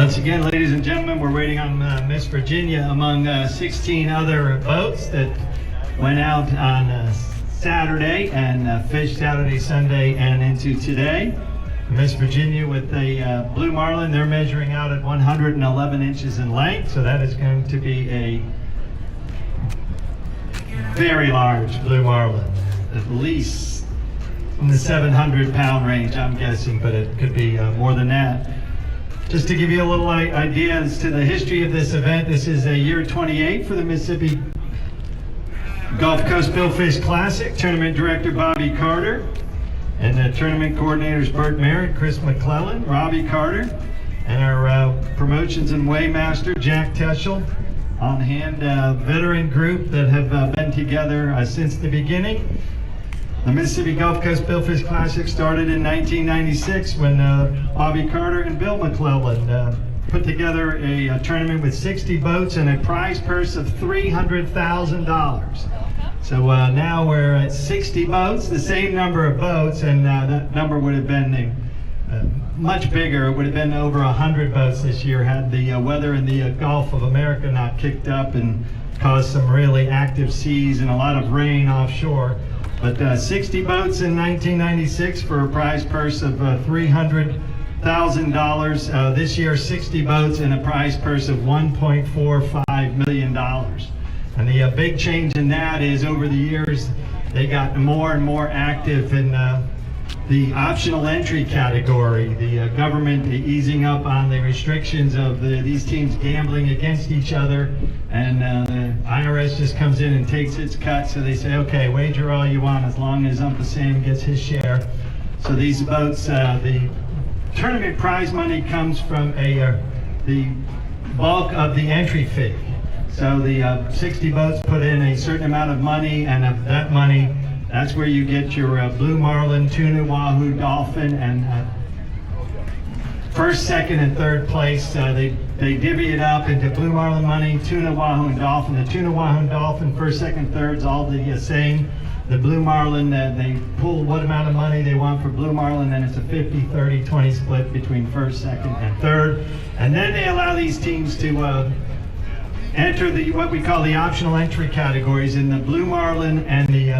Once again, ladies and gentlemen, we're waiting on Miss Virginia among 16 other boats that went out on Saturday and fished Saturday, Sunday, and into today. Miss Virginia with a blue marlin, they're measuring out at 111 inches in length, so that is going to be a very large blue marlin, at least in the 700-pound range, I'm guessing, but it could be more than that. Just to give you a little idea as to the history of this event, this is a year 28 for the Mississippi Gulf Coast Billfish Classic. Tournament director Bobby Carter, and the tournament coordinators Bert Merritt, Chris McClellan, Robbie Carter, and our promotions and weighmaster Jack Teschel. On hand, veteran group that have been together since the beginning. The Mississippi Gulf Coast Billfish Classic started in 1996 when Bobby Carter and Bill McClellan put together a tournament with 60 boats and a prize purse of $300,000. So now we're at 60 boats, the same number of boats, and that number would have been much bigger. It would have been over 100 boats this year had the weather in the Gulf of America not kicked up and caused some really active seas and a lot of rain offshore. But 60 boats in 1996 for a prize purse of $300,000. This year, 60 boats and a prize purse of $1.45 million. And the big change in that is over the years, they got more and more active in the optional entry category. The government easing up on the restrictions of these teams gambling against each other, and the IRS just comes in and takes its cut. So they say, okay, wager all you want as long as Uncle Sam gets his share. So these boats, the tournament prize money comes from the bulk of the entry fee. So the 60 boats put in a certain amount of money, and of that money, that's where you get your blue marlin, tuna, wahoo, dolphin, and first, second, and third place. They divvy it up into blue marlin money, tuna, wahoo, and dolphin. The tuna, wahoo, and dolphin, first, second, third's all the same. The blue marlin, they pull what amount of money they want for blue marlin, then it's a 50, 30, 20 split between first, second, and third. And then they allow these teams to enter what we call the optional entry categories. In the blue marlin and the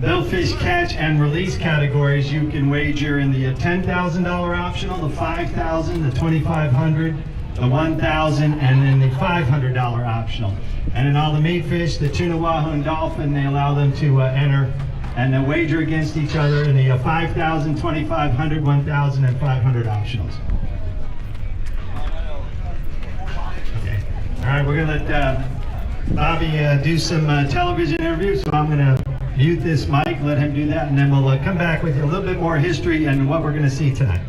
billfish catch and release categories, you can wager in the $10,000 optional, the $5,000, the $2,500, the $1,000, and then the $500 optional. And in all the meat fish, the tuna, wahoo, and dolphin, they allow them to enter and wager against each other in the $5,000, $2,500, $1,000, and $500 optionals. Okay. All right, we're going to let Bobby do some television interviews, so I'm going to mute this mic, let him do that, and then we'll come back with a little bit more history and what we're going to see tonight.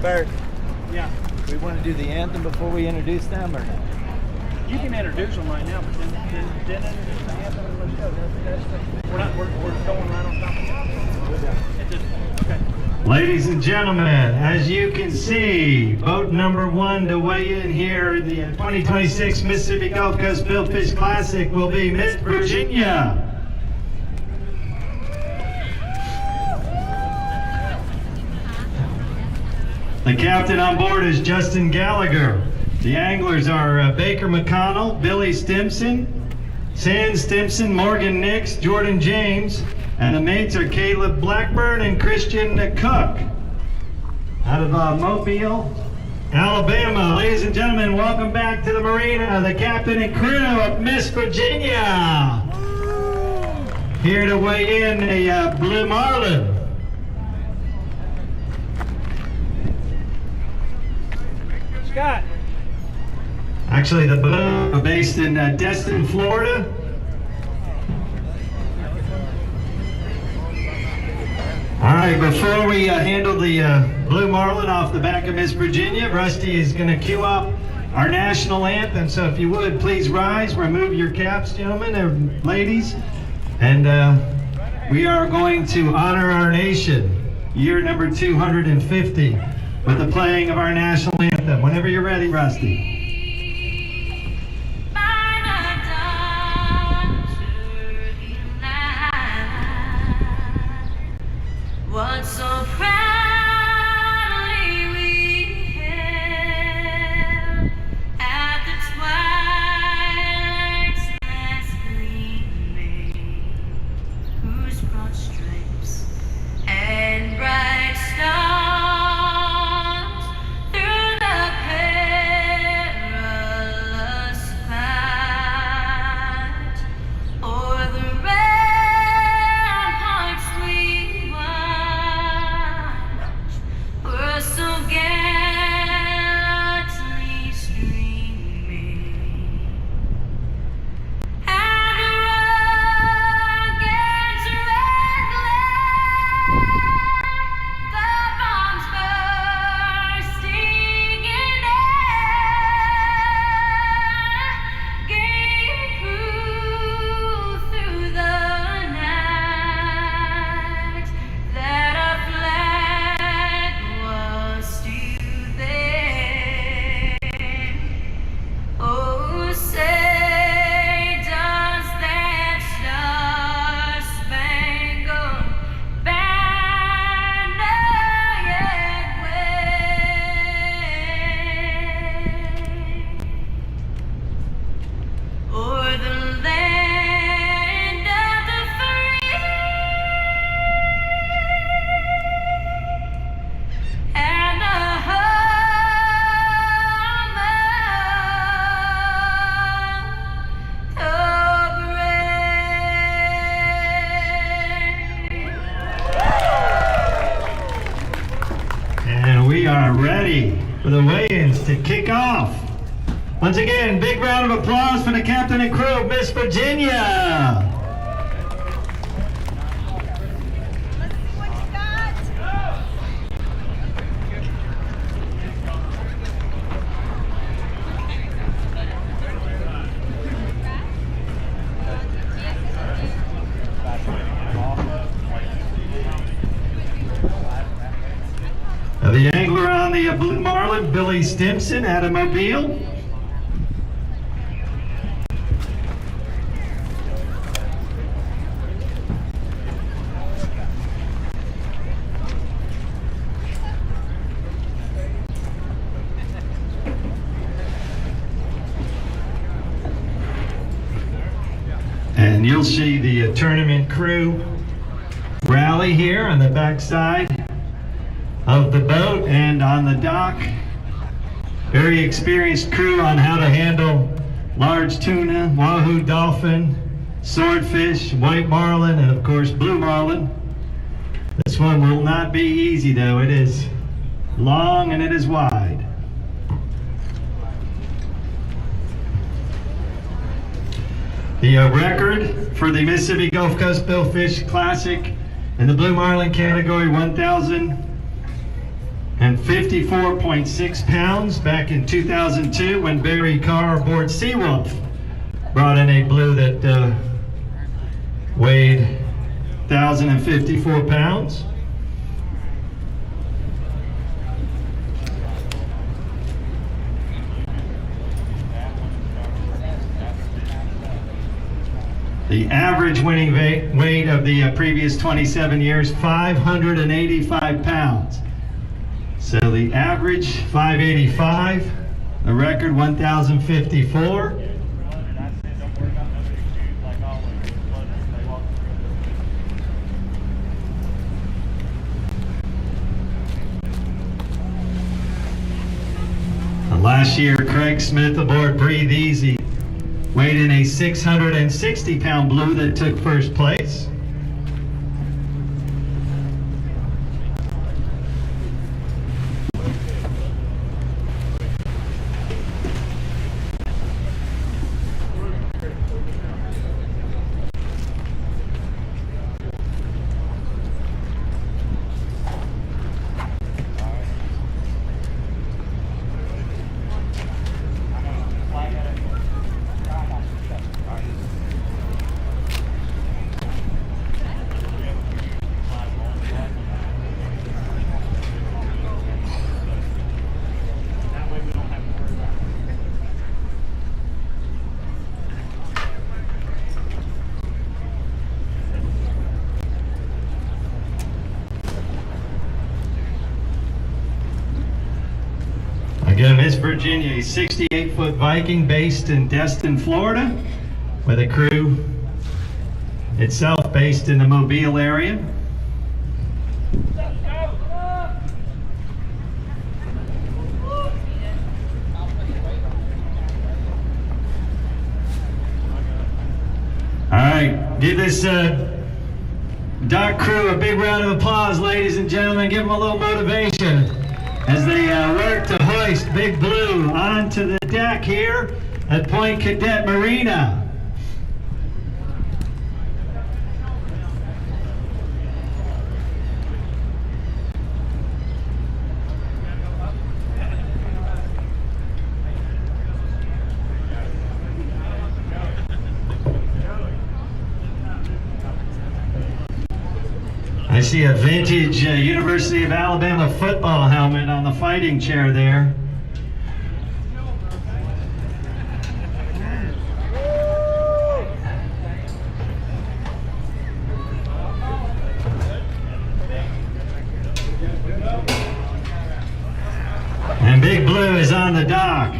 Bert, Yeah, we want to do the anthem before we introduce them or no? you can introduce them right now, but then introduce the anthem and let's go. We're going right on top of it. Okay. Ladies and gentlemen, as you can see, boat number 1 to weigh in here in the 2026 Mississippi Gulf Coast Billfish Classic will be Miss Virginia. The captain on board is Justin Gallagher. The anglers are Baker McConnell, Billy Stimson, San Stimson, Morgan Nix, Jordan James, and the mates are Caleb Blackburn and Christian Cook. Out of Mobile, Alabama. Ladies and gentlemen, welcome back to the marina, the captain and crew of Miss Virginia. Here to weigh in a Blue Marlin. Scott. Actually, the Blue are based in Destin, Florida. All right, before we handle the Blue Marlin off the back of Miss Virginia, Rusty is going to cue up our national anthem. So if you would, please rise, remove your caps, gentlemen and ladies. And we are going to honor our nation, year number 250, with the playing of our national anthem. Whenever you're ready, Rusty. What so proudly we hailed at the twilight's last gleaming, whose broad stripes and bright stars through the perilous fight o'er the ramparts we were so gallantly streaming, and the rocket's red glare, the bombs bursting in air, gave proof through the night that our flag was still there. Oh, say does that star-spangled banner yet wave o'er the land of the free and the home of the brave. And we are ready for the weigh-ins to kick off. Once again, big round of applause for the captain and crew of Miss Virginia. The angler on the Blue Marlin, Billy Stimson, out of Mobile. And you'll see the tournament crew rally here on the backside of the boat and on the dock. Very experienced crew on how to handle large tuna, wahoo dolphin, swordfish, white marlin, and of course blue marlin. This one will not be easy though. It is long and it is wide. The record for the Mississippi Gulf Coast Billfish Classic in the Blue Marlin category, 1,000 and 54.6 pounds back in 2002 when Barry Carr aboard Seawolf brought in a blue that weighed 1,054 pounds. The average winning weight of the previous 27 years, 585 pounds. So the average, 585. The record, 1,054. Last year, Craig Smith aboard Breathe Easy weighed in a 660-pound blue that took first place. Again, Miss Virginia, a 68-foot Viking based in Destin, Florida, with a crew itself based in the Mobile area. All right, give this dock crew a big round of applause, ladies and gentlemen. Give them a little motivation as they work to hoist Big Blue onto the deck here at Point Cadet Marina. I see a vintage University of Alabama football helmet on the fighting chair there. And Big Blue is on the dock.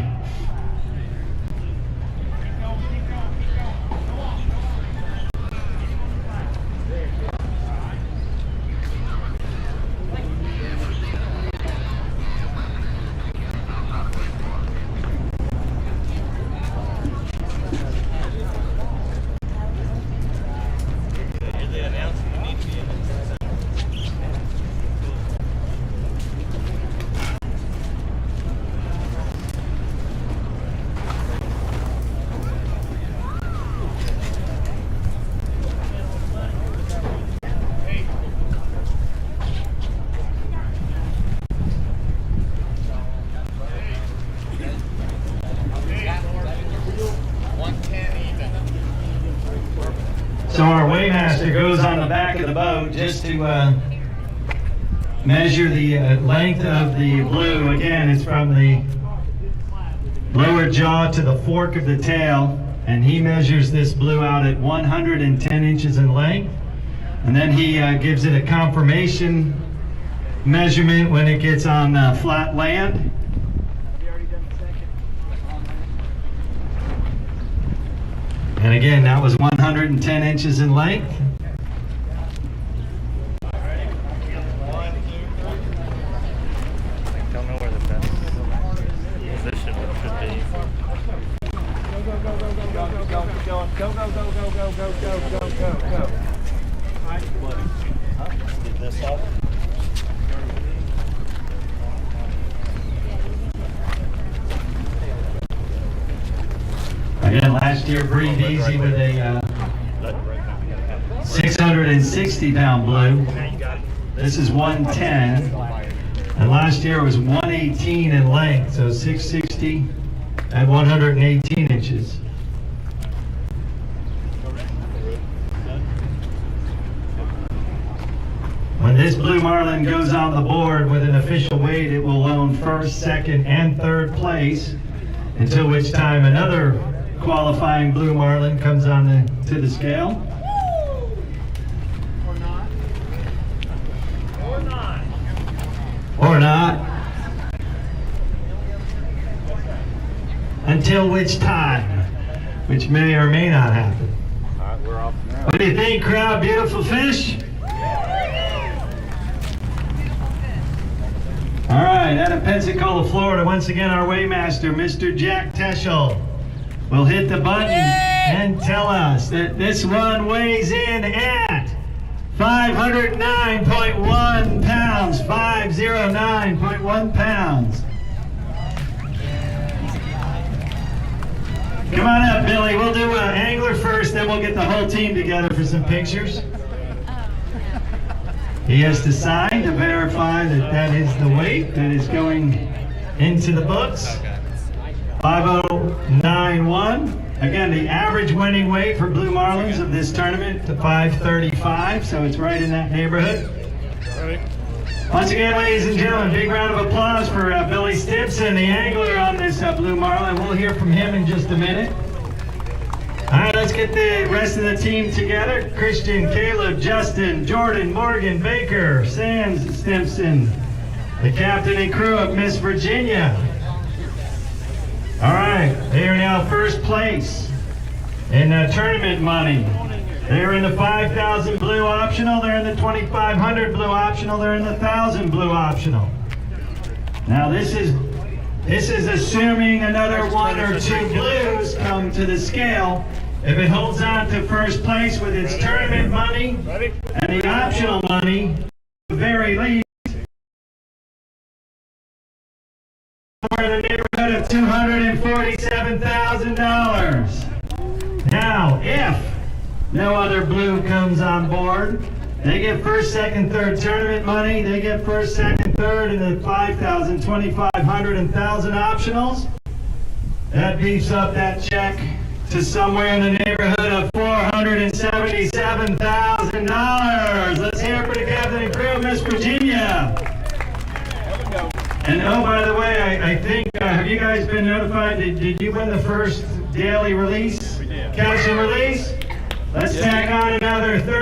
So our weighmaster goes on the back of the boat just to measure the length of the blue. Again, it's from the lower jaw to the fork of the tail, and he measures this blue out at 110 inches in length. And then he gives it a confirmation measurement when it gets on flat land. And again, that was 110 inches in length. Don't know where the best position should be. Go. Get this off. Again, last year, Breathe Easy with a 660-pound blue. This is 110. And And last year it was 118 in length, so 660 at 118 inches. When this blue marlin goes on the board with an official weight, it will own first, second, and third place, until which time another qualifying blue marlin comes on to the scale. Or not. Or not. Or not. Until which time, which may or may not happen. All right, we're off now. What do you think, crowd? Beautiful fish? All right, out of Pensacola, Florida, once again, our weighmaster, Mr. Jack Teschel, will hit the button and tell us that this one weighs in at 509.1 pounds, 509.1 pounds. Come on up, Billy. We'll do angler first, then we'll get the whole team together for some pictures. He has to sign to verify that that is the weight that is going into the books. 5091. Again, the average winning weight for blue marlins of this tournament to 535, so it's right in that neighborhood. Once again, ladies and gentlemen, big round of applause for Billy Stimson, the angler on this blue marlin. We'll hear from him in just a minute. All right, let's get the rest of the team together. Christian, Caleb, Justin, Jordan, Morgan, Baker, Sam Stimson, the captain and crew of Miss Virginia. All right, they are now first place in tournament money. They're in the 5,000 blue optional, they're in the 2,500 blue optional, they're in the 1,000 blue optional. Now this is assuming another one or two blues come to the scale. If it holds on to first place with its tournament money and the optional money, at the very least, we're in the neighborhood of $247,000. Now, if no other blue comes on board, they get first, second, third tournament money. They get first, second, third in the 5,000, 2,500, and 1,000 optionals. That beefs up that check to somewhere in the neighborhood of $477,000. Let's hear it for the captain and crew of Miss Virginia. And oh, by the way, I think, have you guys been notified? Did you win the first daily release? We did. Cash and release? Let's tack on another 30.